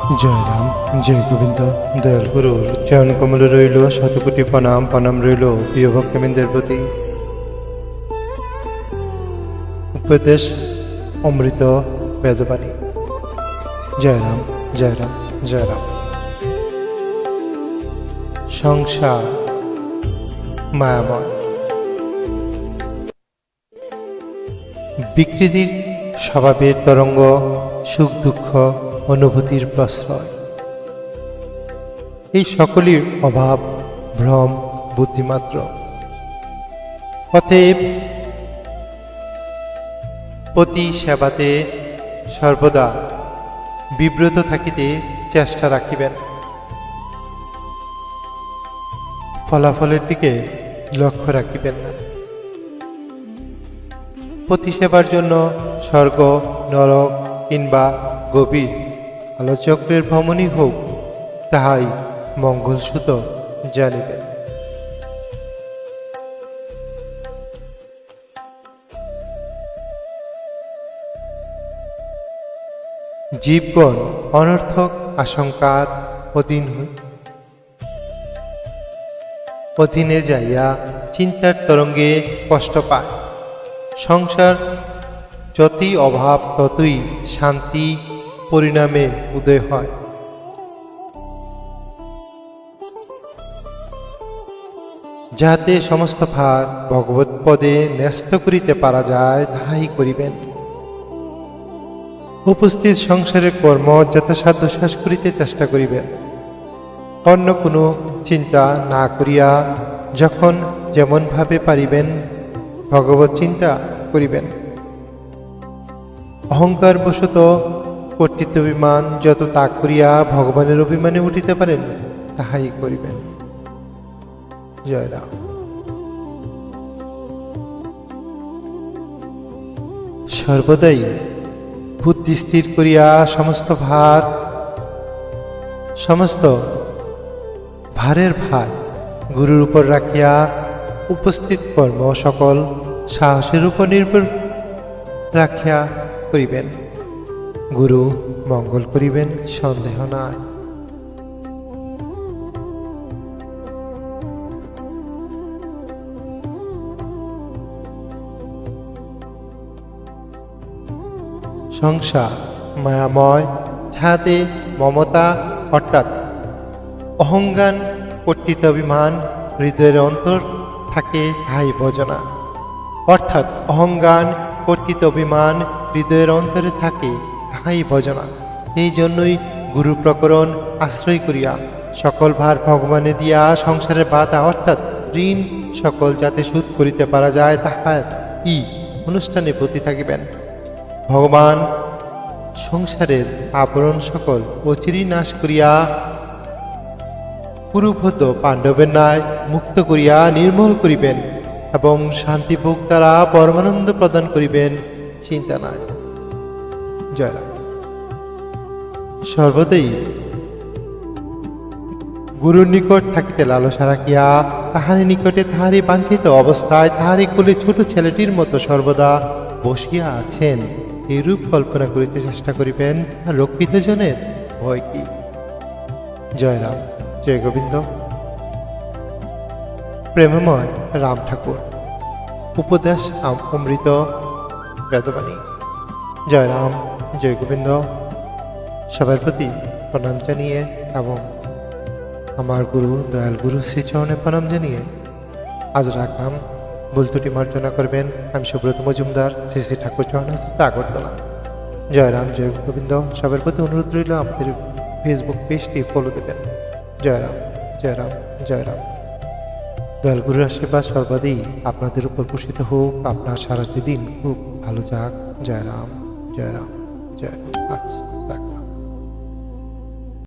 জয় রাম, জয় গোবিন্দ। দয়াল গুরুর চরণ কমল রইল শতকোটি প্রণাম, প্রণাম রইল প্রিয় ভক্তবৃন্দের প্রতি। উপদেশ অমৃত বেদবাণী। জয় রাম, জয় রাম, জয় রাম। সংসার মায়াময়, বিকৃতির স্বভাবের তরঙ্গ, সুখ দুঃখ অনুভূতির প্রশ্রয়। এই সকলই অভাব, ভ্রম, বুদ্ধিমাত্র। অতএব পতি সেবাতে সর্বদা বিব্রত থাকিতে চেষ্টা রাখিবেন। ফলাফলের দিকে লক্ষ্য রাখিবেন না। পতি সেবার জন্য স্বর্গ, নরক কিংবা গভীর আলোচক্রের ভ্রমণই হোক, তাহাই মঙ্গলসূত জানিবেন। জীবগণ অনর্থক আশঙ্কার অধীনে যাইয়া চিন্তার তরঙ্গে কষ্ট পায়। সংসার যতই অভাব ততই শান্তি পরিণামে উদয় হয়। যাহাতে সমস্ত ভার ভগবৎ পদে ন্যস্ত করিতে পারা যায়, তাহাই করিবেন। উপস্থিত সংসারের কর্ম যথাসাধ্য শেষ করিতে চেষ্টা করিবেন। অন্য কোনো চিন্তা না করিয়া যখন যেমন ভাবে পারিবেন ভগবৎ চিন্তা করিবেন। অহংকার বশত কর্তৃত্বাভিমান যত ত্যাগ করিয়া ভগবানের অভিমানে উঠিতে পারেন, তাহাই করিবেন। জয় রাম। সর্বদাই বুদ্ধি স্থির করিয়া সমস্ত ভারের ভার গুরুর উপর রাখিয়া উপস্থিত কর্ম সকল সাহসের উপর নির্ভর রাখিয়া করিবেন। গুরু মঙ্গল করিবেন, সন্দেহ নাই। সংসার মায়াময়, যাহাতে মমতা অর্থাৎ অহংজ্ঞান, কর্তৃত্বাভিমান হৃদয়ের অন্তর থাকে, তাহাই ভজনা। অর্থাৎ অহংজ্ঞান, কর্তৃত্বাভিমান হৃদয়ের অন্তরে থাকে, তাহাই ভজনা। এই জন্যই গুরু প্রকরণ আশ্রয় করিয়া সকল ভার ভগবানে দিয়া সংসারের বাধা অর্থাৎ ঋণ সকল যাতে শোধ করিতে পারা যায়, তাহার অনুষ্ঠানে প্রতি থাকিবেন। ভগবান সংসারের আবরণ সকল অচিরেই নাশ করিয়া কুরুভদ্র পাণ্ডবের ন্যায় মুক্ত করিয়া নির্মল করিবেন এবং শান্তিভোগ দ্বারা পরমানন্দ প্রদান করিবেন, চিন্তা নাই। জয় রাম। সর্বদাই গুরুর নিকট থাকিতে লালসা রাখিয়া তাহারি নিকটে তাহারি বাঞ্ছিত অবস্থায় তাহারি কোলে ছোট ছেলেটির মতো সর্বদা বসিয়া আছেন, এরূপ কল্পনা করিতে চেষ্টা করিবেন। রক্ষিত জনের ভয় কি? জয় রাম, জয় গোবিন্দ। প্রেমময় রাম ঠাকুর। উপদেশ অমৃত বেদবাণী। জয় রাম, জয় গোবিন্দ। সবার প্রতি প্রণাম জানিয়ে এবং আমার গুরু দয়াল গুরু শ্রীচরণে প্রণাম জানিয়ে আজ রাখলাম। ভুল ত্রুটি মার্জনা করবেন। আমি সুব্রত মজুমদার, শ্রী শ্রী ঠাকুর চরণাশ্রিত, আগরতলা। জয় রাম, জয় গোবিন্দ। সবার প্রতি অনুরোধ রইল আমাদের ফেসবুক পেজটি ফলো দেবেন। জয় রাম, জয় রাম, জয় রাম। দয়াল গুরুর আশীর্বাদ সর্বদাই আপনাদের উপর পোষিত হোক। আপনার সারাটি দিন খুব ভালো যাক। জয় রাম, জয় রাম, জয় রাম। আচ্ছা।